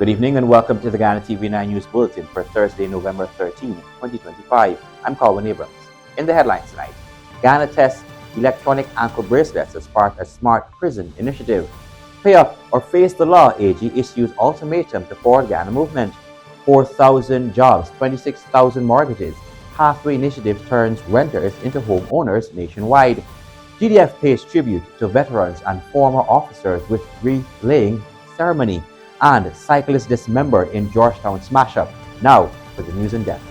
Good evening and welcome to the Ghana TV9 News Bulletin for Thursday, November 13, 2025. I'm Colin Abrams. In the headlines tonight, Ghana tests electronic ankle bracelets as part of Smart Prison Initiative. Pay up or face the law, AG issues ultimatum to Forward Ghana movement. 4,000 jobs, 26,000 mortgages. Pathway Initiative turns renters into homeowners nationwide. GDF pays tribute to veterans and former officers with wreath-laying ceremony. And cyclist dismembered in Georgetown smash-up. Now for the news in depth.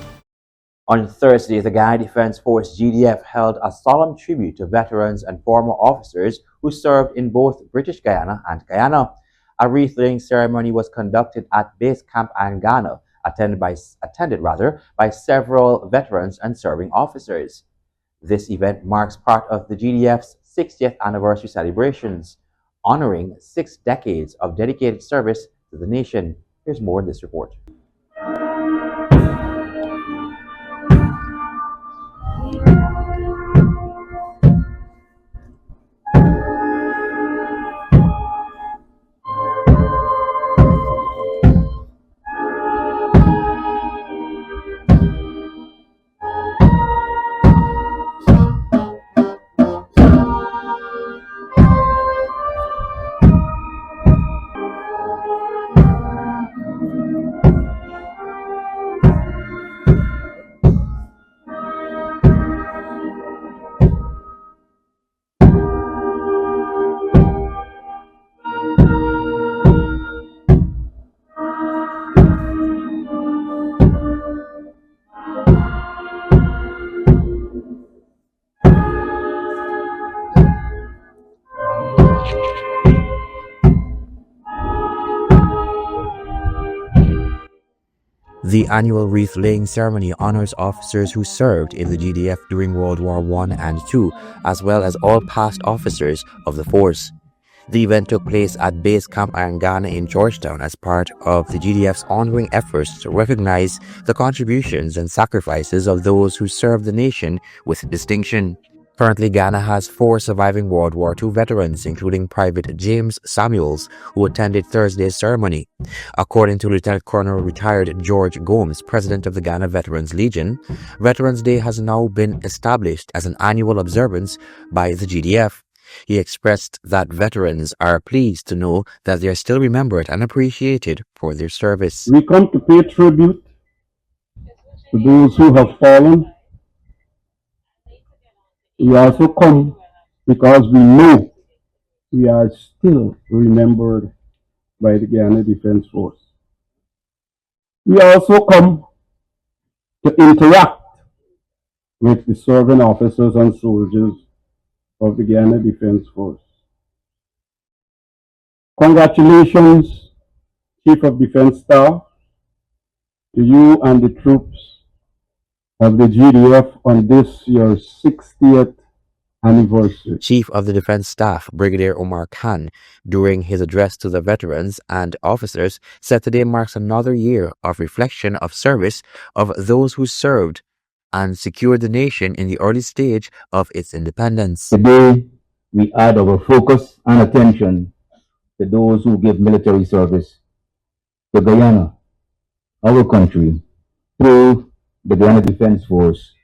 On Thursday, the Ghana Defense Force GDF held a solemn tribute to veterans and former officers who served in both British Guyana and Guyana. A wreath-laying ceremony was conducted at Base Camp Ghana, attended by several veterans and serving officers. This event marks part of the GDF's 60th anniversary celebrations, honoring 6 decades of dedicated service to the nation. Here's more in this report. The annual wreath-laying ceremony honors officers who served in the GDF during World War I and II, as well as all past officers of the force. The event took place at Base Camp Ghana in Georgetown as part of the GDF's ongoing efforts to recognize the contributions and sacrifices of those who served the nation with distinction. Currently, Ghana has 4 surviving World War II veterans, including Private James Samuels, who attended Thursday's ceremony. According to Lieutenant Colonel retired George Gomes, president of the Ghana Veterans Legion, Veterans Day has now been established as an annual observance by the GDF. He expressed that veterans are pleased to know that they are still remembered and appreciated for their service. We come to pay tribute to those who have fallen. We also come because we know we are still remembered by the Ghana Defense Force. We also come to interact with the serving officers and soldiers of the Ghana Defense Force. Congratulations, Chief of Defense Staff, to you and the troops of the GDF on this your 60th anniversary. Chief of the Defense Staff, Brigadier Omar Khan, during his address to the veterans and officers, said today marks another year of reflection of service of those who served and secured the nation in the early stage of its independence. Today, we add our focus and attention to those who give military service to Guyana, our country, through the Ghana Defense Force,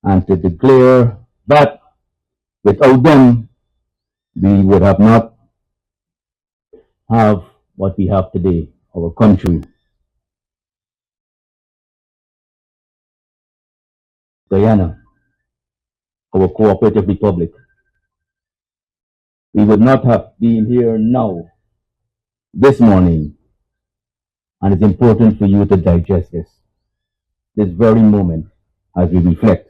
and to declare that without them, we would have not have what we have today, our country. Guyana, our cooperative republic. We would not have been here now, this morning, and it's important for you to digest this very moment as we reflect.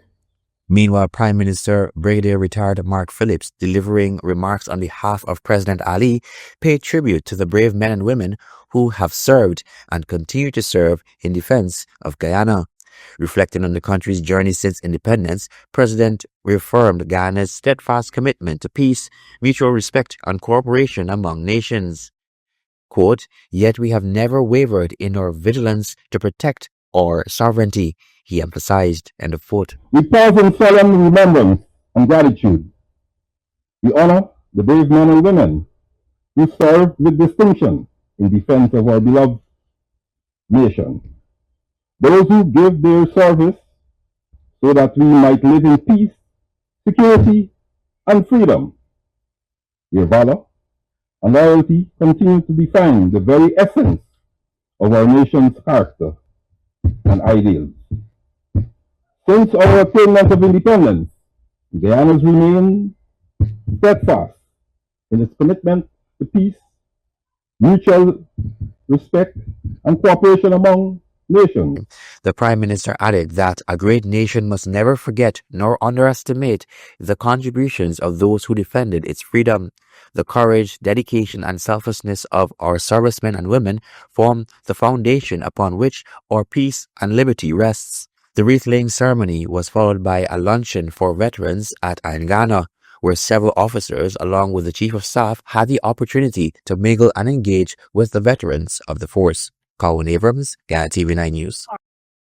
Meanwhile, Prime Minister Brigadier retired Mark Phillips, delivering remarks on behalf of President Ali, paid tribute to the brave men and women who have served and continue to serve in defense of Guyana. Reflecting on the country's journey since independence, President reaffirmed Ghana's steadfast commitment to peace, mutual respect, and cooperation among nations. Quote, "Yet we have never wavered in our vigilance to protect our sovereignty," he emphasized. End of quote. We pause in solemn remembrance and gratitude. We honor the brave men and women who served with distinction in defense of our beloved nation. Those who give their service so that we might live in peace, security, and freedom. Their valor and loyalty continue to define the very essence of our nation's character and ideals. Since our attainment of independence, Guyana has remained steadfast in its commitment to peace, mutual respect, and cooperation among nations. The Prime Minister added that a great nation must never forget nor underestimate the contributions of those who defended its freedom. The courage, dedication, and selflessness of our servicemen and women form the foundation upon which our peace and liberty rests. The wreath-laying ceremony was followed by a luncheon for veterans at Aingana, where several officers, along with the Chief of Staff, had the opportunity to mingle and engage with the veterans of the force. Colin Abrams, Ghana TV9 News.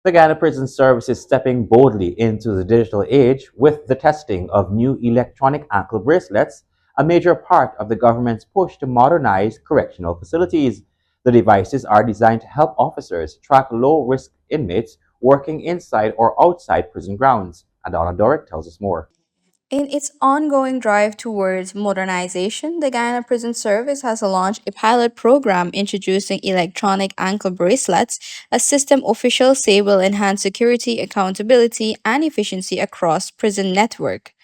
The Ghana Prison Service is stepping boldly into the digital age with the testing of new electronic ankle bracelets, a major part of the government's push to modernize correctional facilities. The devices are designed to help officers track low-risk inmates working inside or outside prison grounds. Adana Doric tells us more. In its ongoing drive towards modernization, the Guyana Prison Service has launched a pilot program introducing electronic ankle bracelets, a system officials say will enhance security, accountability, and efficiency across prison network.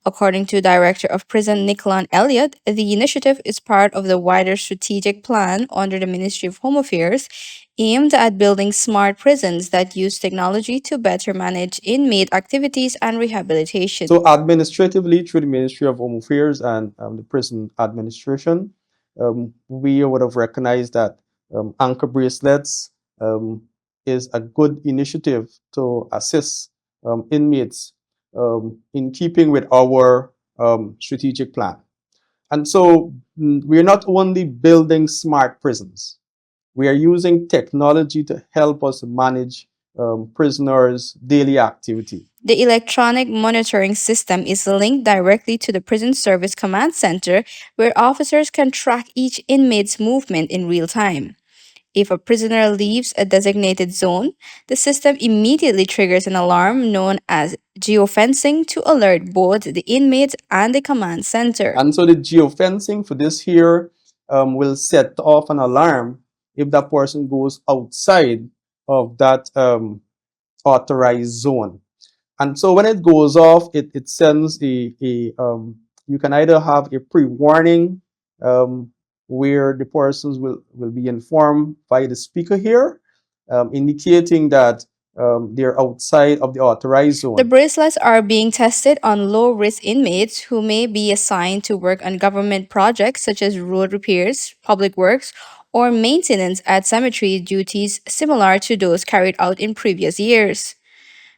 According to Director of Prison Nicolan Elliott, the initiative is part of the wider strategic plan under the Ministry of Home Affairs aimed at building smart prisons that use technology to better manage inmate activities and rehabilitation. So, administratively, through the Ministry of Home Affairs and the prison administration, we would have recognized that anchor bracelets is a good initiative to assist inmates in keeping with our strategic plan. And so, we're not only building smart prisons, we are using technology to help us manage prisoners' daily activity. The electronic monitoring system is linked directly to the Prison Service Command Center, where officers can track each inmate's movement in real time. If a prisoner leaves a designated zone, the system immediately triggers an alarm known as geofencing to alert both the inmates and the command center. And so the geofencing for this here will set off an alarm if that person goes outside of that authorized zone. And so when it goes off, it sends you can either have a pre-warning where the persons will be informed by the speaker here, indicating that they're outside of the authorized zone. The bracelets are being tested on low risk inmates who may be assigned to work on government projects such as road repairs, public works, or maintenance at cemetery duties similar to those carried out in previous years.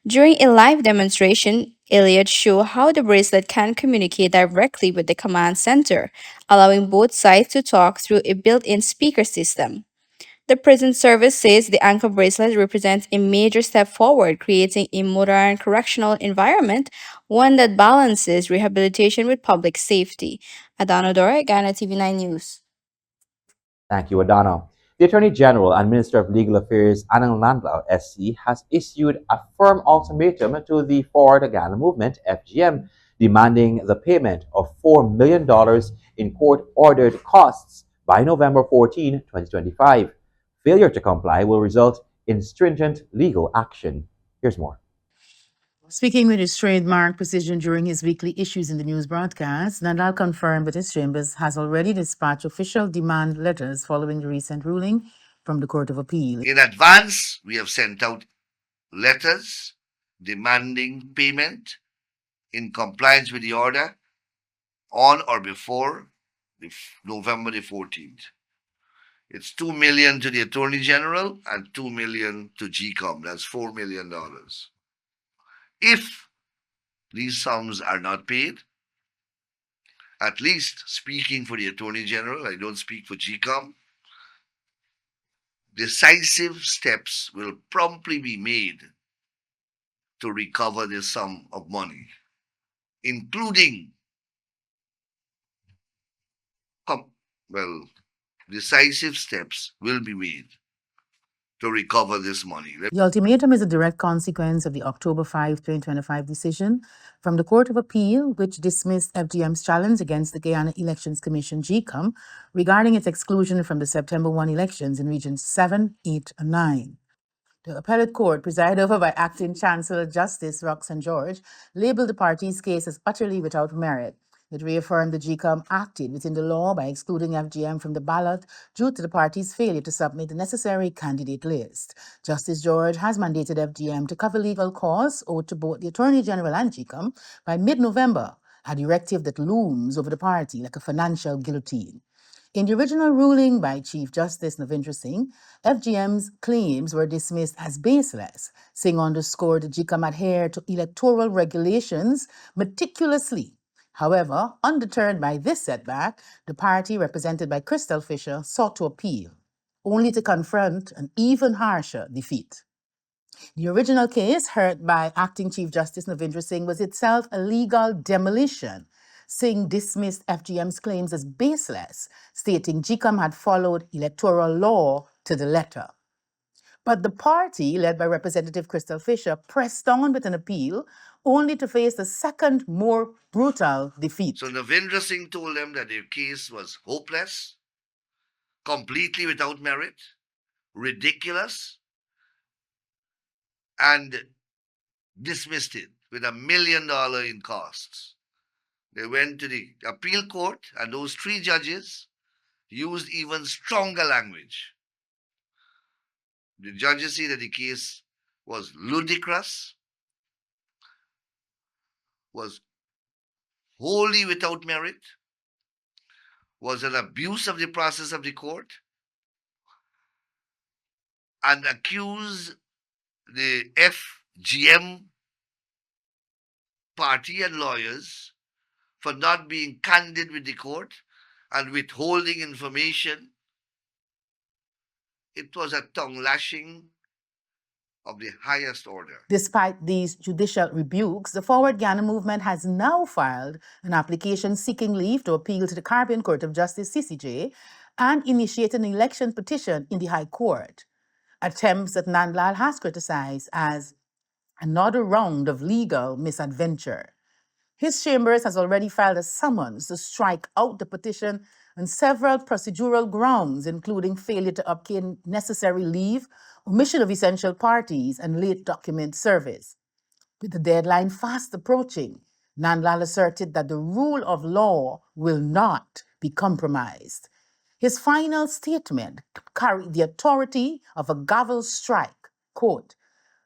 During a live demonstration, Elliot showed how the bracelet can communicate directly with the command center, allowing both sides to talk through a built in speaker system. The prison service says the ankle bracelet represents a major step forward, creating a modern correctional environment, one that balances rehabilitation with public safety. Adana Dore, Ghana TV9 News. Thank you, Adana. The Attorney General and Minister of Legal Affairs, Anang Landlau, SC, has issued a firm ultimatum to the Forward Ghana Movement, FGM, demanding the payment of $4 million in court-ordered costs by November 14, 2025. Failure to comply will result in stringent legal action. Here's more. Speaking with his trademark precision during his weekly Issues in the News broadcast, Nadal confirmed that his chambers has already dispatched official demand letters following the recent ruling from the Court of Appeal. In advance, we have sent out letters demanding payment in compliance with the order on or before November the 14th. It's $2 million to the Attorney General and $2 million to GCOM. That's $4 million. If these sums are not paid, at least speaking for the Attorney General, I don't speak for GCOM, decisive steps will promptly be made to recover this sum of money, including, decisive steps will be made to recover this money. The ultimatum is a direct consequence of the October 5, 2025 decision from the Court of Appeal, which dismissed FGM's challenge against the Guyana Elections Commission, GCOM, regarding its exclusion from the September 1 elections in Regions 7, 8, and 9. The appellate court, presided over by Acting Chancellor Justice Roxanne George, labeled the party's case as utterly without merit. It reaffirmed the GCOM acted within the law by excluding FGM from the ballot due to the party's failure to submit the necessary candidate list. Justice George has mandated FGM to cover legal costs owed to both the Attorney General and GCOM by mid-November, a directive that looms over the party like a financial guillotine. In the original ruling by Chief Justice Navindra Singh, FGM's claims were dismissed as baseless. Singh underscored that GCOM adhered to electoral regulations meticulously. However, undeterred by this setback, the party, represented by Crystal Fisher, sought to appeal, only to confront an even harsher defeat. The original case, heard by Acting Chief Justice Navindra Singh, was itself a legal demolition. Singh dismissed FGM's claims as baseless, stating GCOM had followed electoral law to the letter. But the party, led by Representative Crystal Fisher, pressed on with an appeal, only to face a second, more brutal defeat. So Navindra Singh told them that their case was hopeless, completely without merit, ridiculous, and dismissed it with $1 million in costs. They went to the appeal court, and those three judges used even stronger language. The judges say that the case was ludicrous, was wholly without merit, was an abuse of the process of the court, and accused the FGM party and lawyers for not being candid with the court and withholding information. It was a tongue lashing of the highest order. Despite these judicial rebukes, the Forward Ghana movement has now filed an application seeking leave to appeal to the Caribbean Court of Justice, CCJ, and initiate an election petition in the High Court. Attempts that Nandlal has criticized as another round of legal misadventure. His chambers has already filed a summons to strike out the petition on several procedural grounds, including failure to obtain necessary leave, omission of essential parties, and late document service. With the deadline fast approaching, Nandlal asserted that the rule of law will not be compromised. His final statement carried the authority of a gavel strike. Quote,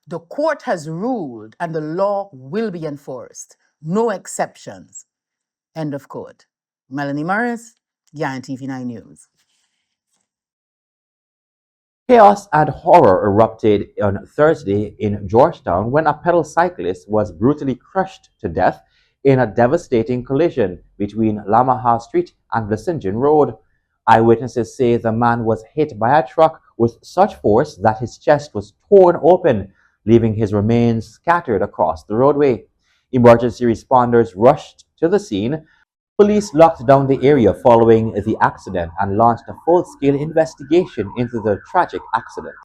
"The court has ruled and the law will be enforced. No exceptions." End of quote. Melanie Morris, Guyana TV9 News. Chaos and horror erupted on Thursday in Georgetown when a pedal cyclist was brutally crushed to death in a devastating collision between Lamaha Street and Blessingen Road. Eyewitnesses say the man was hit by a truck with such force that his chest was torn open, leaving his remains scattered across the roadway. Emergency responders rushed to the scene. Police locked down the area following the accident and launched a full-scale investigation into the tragic accident.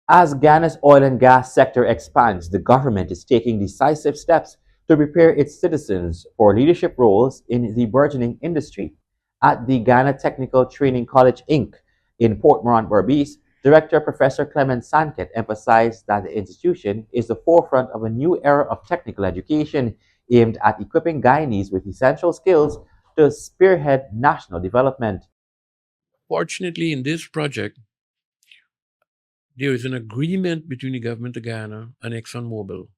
As Ghana's oil and gas sector expands, the government is taking decisive steps to prepare its citizens for leadership roles in the burgeoning industry. At the Ghana Technical Training College, Inc. in Port Morant, Berbice, Director Professor Clement Sanket emphasized that the institution is the forefront of a new era of technical education aimed at equipping Guyanese with essential skills to spearhead national development. Fortunately, in this project, there is an agreement between the government of Ghana and ExxonMobil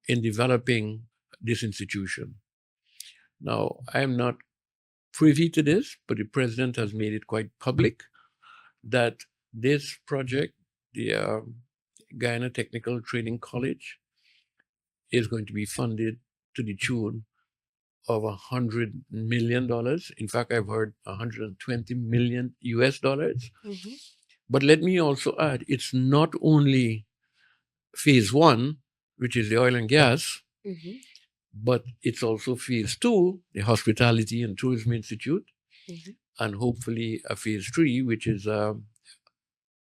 in developing this institution. Now, I am not privy to this, but the president has made it quite public that this project, the Guyana Technical Training College, is going to be funded to the tune of $100 million. In fact, I've heard 120 million US dollars. But let me also add, it's not only phase one, which is the oil and gas, but it's also phase two, the Hospitality and Tourism Institute, and hopefully a phase three, which is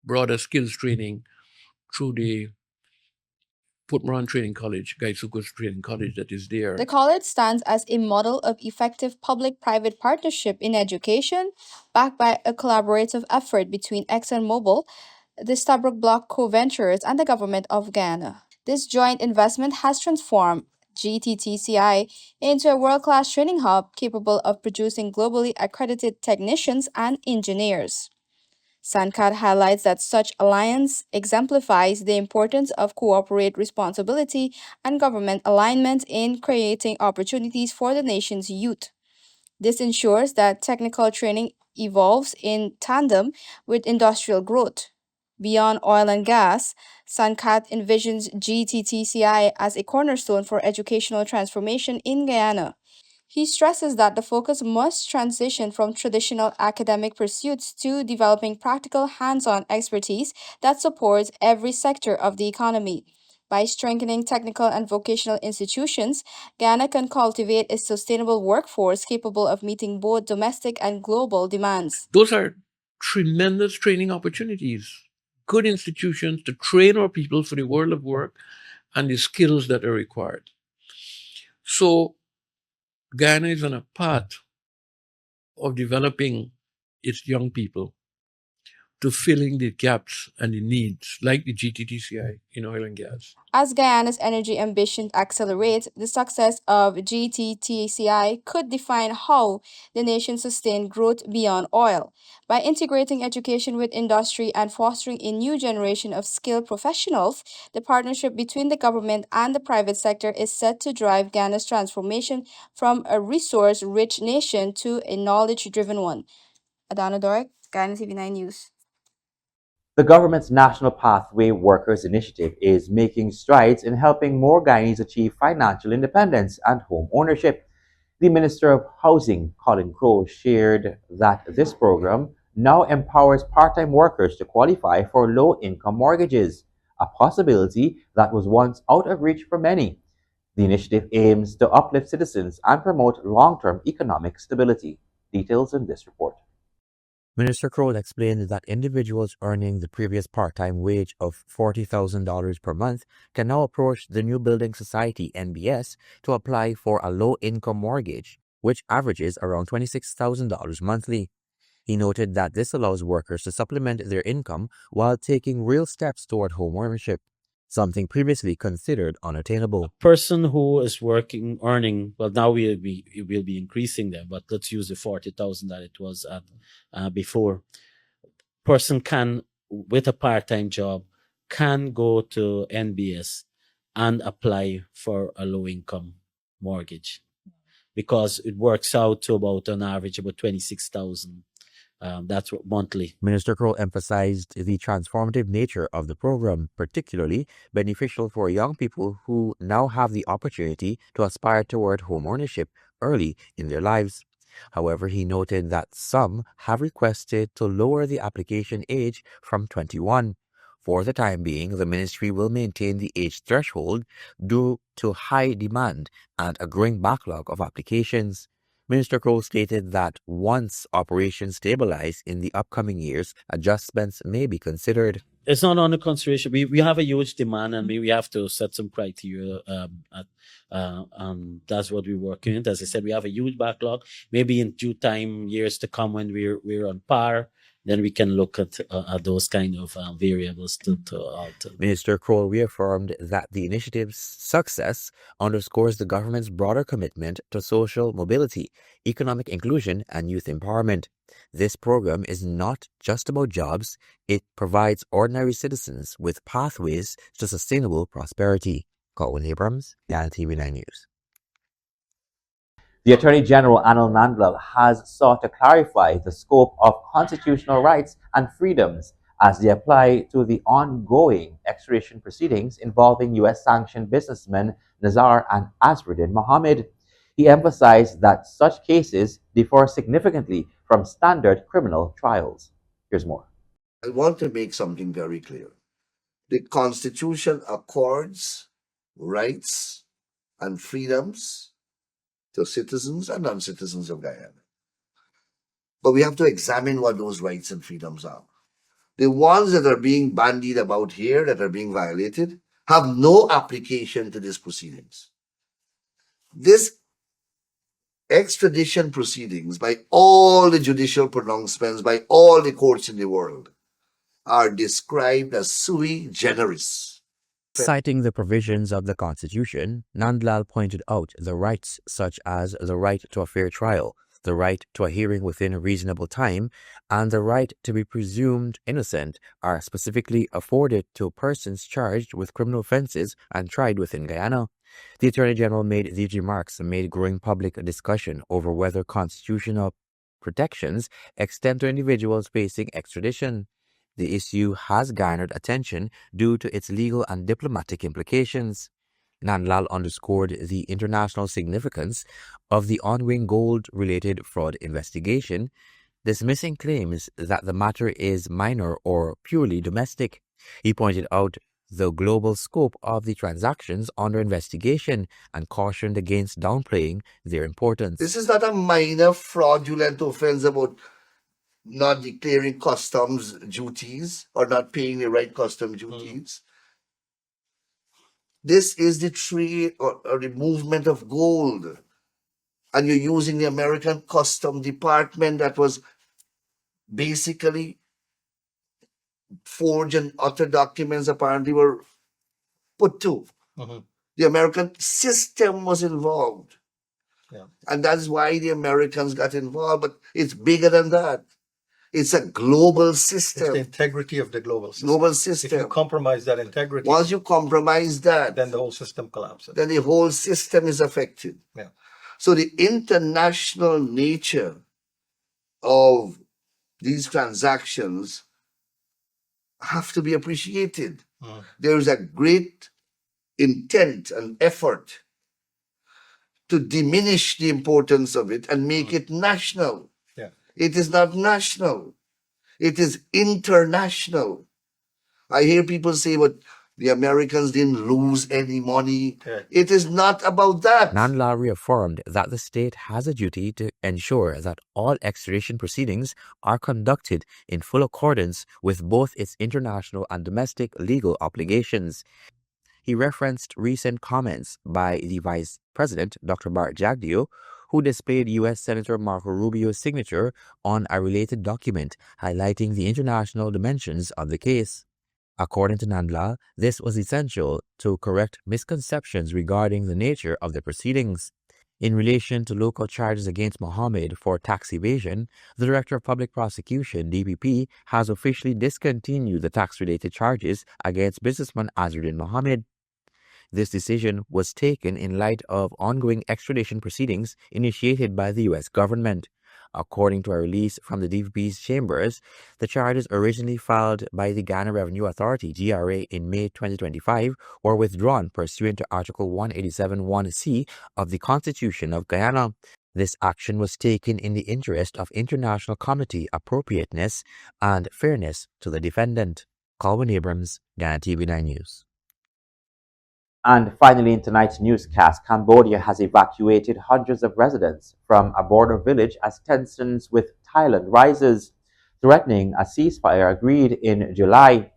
broader skills training through the Putmoran Training College, Gaisukus Training College that is there. The college stands as a model of effective public private partnership in education, backed by a collaborative effort between ExxonMobil, the Stabroek Block Co Ventures, and the government of Ghana. This joint investment has transformed GTTCI into a world class training hub capable of producing globally accredited technicians and engineers. Sankat highlights that such alliance exemplifies the importance of cooperate responsibility and government alignment in creating opportunities for the nation's youth. This ensures that technical training evolves in tandem with industrial growth. Beyond oil and gas, Sankat envisions GTTCI as a cornerstone for educational transformation in Guyana. He stresses that the focus must transition from traditional academic pursuits to developing practical hands on expertise that supports every sector of the economy. By strengthening technical and vocational institutions, Ghana can cultivate a sustainable workforce capable of meeting both domestic and global demands. Those are tremendous training opportunities, good institutions to train our people for the world of work and the skills that are required. So Ghana is on a path of developing its young people to filling the gaps and the needs, like the GTTCI in oil and gas. As Guyana's energy ambition accelerates, the success of GTTCI could define how the nation sustains growth beyond oil. By integrating education with industry and fostering a new generation of skilled professionals, the partnership between the government and the private sector is set to drive Ghana's transformation from a resource rich nation to a knowledge driven one. Adana Dorek, Ghana TV9 News. The government's National Pathway Workers Initiative is making strides in helping more Guyanese achieve financial independence and home ownership. The Minister of Housing, Colin Crowe, shared that this program now empowers part-time workers to qualify for low-income mortgages, a possibility that was once out of reach for many. The initiative aims to uplift citizens and promote long-term economic stability. Details in this report. Minister Kroll explained that individuals earning the previous part-time wage of $40,000 per month can now approach the New Building Society (NBS) to apply for a low-income mortgage, which averages around $26,000 monthly. He noted that this allows workers to supplement their income while taking real steps toward home ownership, something previously considered unattainable. Person who is working, earning, well, now it will be increasing them, but let's use the 40,000 that it was at before. Person can, with a part-time job, can go to NBS and apply for a low-income mortgage because it works out to about an average about 26,000. That's what monthly. Minister Kroll emphasized the transformative nature of the program, particularly beneficial for young people who now have the opportunity to aspire toward home ownership early in their lives. However, he noted that some have requested to lower the application age from 21. For the time being, the ministry will maintain the age threshold due to high demand and a growing backlog of applications. Minister Kroll stated that once operations stabilize in the upcoming years, adjustments may be considered. It's not under consideration. We have a huge demand and we have to set some criteria. That's what we're working on. As I said, we have a huge backlog. Maybe in due time, years to come, when we're on par, then we can look at those kind of variables to alter. Minister Kroll reaffirmed that the initiative's success underscores the government's broader commitment to social mobility, economic inclusion, and youth empowerment. This program is not just about jobs, it provides ordinary citizens with pathways to sustainable prosperity. Colin Abrams, Ghana TV9 News. The Attorney General Anil Nandlal has sought to clarify the scope of constitutional rights and freedoms as they apply to the ongoing extradition proceedings involving U.S.-sanctioned businessmen Nazar and Azruddin Mohammed. He emphasized that such cases differ significantly from standard criminal trials. Here's more. I want to make something very clear. The Constitution accords rights and freedoms to citizens and non-citizens of Guyana. But we have to examine what those rights and freedoms are. The ones that are being bandied about here, that are being violated, have no application to these proceedings. This extradition proceedings, by all the judicial pronouncements, by all the courts in the world, are described as sui generis. Citing the provisions of the Constitution, Nandlal pointed out the rights such as the right to a fair trial, the right to a hearing within a reasonable time, and the right to be presumed innocent are specifically afforded to persons charged with criminal offences and tried within Guyana. The Attorney General made these remarks amid growing public discussion over whether constitutional protections extend to individuals facing extradition. The issue has garnered attention due to its legal and diplomatic implications. Nandlal underscored the international significance of the ongoing gold-related fraud investigation, dismissing claims that the matter is minor or purely domestic. He pointed out the global scope of the transactions under investigation and cautioned against downplaying their importance. This is not a minor fraudulent offense about not declaring customs duties or not paying the right custom duties. This is the trade or the movement of gold. And you're using the American Custom Department that was basically forged and other documents apparently were put to. The American system was involved. Yeah. And that's why the Americans got involved. But it's bigger than that. It's a global system. It's the integrity of the global system. Global If system. you compromise that integrity, Once you compromise that, then the whole system collapses. then the whole system is affected. Yeah. So the international nature of these transactions have to be appreciated. There is a great intent and effort to diminish the importance of it and make it national. Yeah. It is not national. It is international. I hear people say, but the Americans didn't lose any money. Yeah. It is not about that. Nandlal reaffirmed that the state has a duty to ensure that all extradition proceedings are conducted in full accordance with both its international and domestic legal obligations. He referenced recent comments by the Vice President, Dr. Bart Jagdeo, who displayed U.S. Senator Marco Rubio's signature on a related document highlighting the international dimensions of the case. According to Nandlal, this was essential to correct misconceptions regarding the nature of the proceedings. In relation to local charges against Mohammed for tax evasion, the Director of Public Prosecution, DPP, has officially discontinued the tax-related charges against businessman Azruddin Mohammed. This decision was taken in light of ongoing extradition proceedings initiated by the U.S. government. According to a release from the DPP's chambers, the charges originally filed by the Ghana Revenue Authority, GRA, in May 2025 were withdrawn pursuant to Article 187(1)(c) of the Constitution of Guyana. This action was taken in the interest of international comity appropriateness and fairness to the defendant. Colwyn Abrams, Ghana TV9 News. And finally, in tonight's newscast, Cambodia has evacuated hundreds of residents from a border village as tensions with Thailand rises, threatening a ceasefire agreed in July.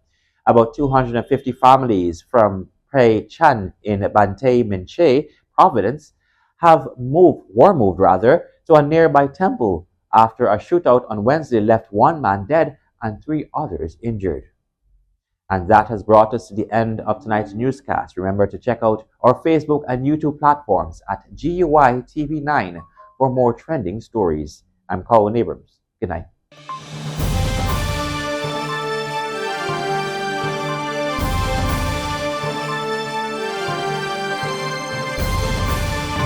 About 250 families from Prey Chan in Bantay Minche province were moved to a nearby temple after a shootout on Wednesday left one man dead and 3 others injured. And that has brought us to the end of tonight's newscast. Remember to check out our Facebook and YouTube platforms at GUI TV9 for more trending stories. I'm Colin Abrams. Good night.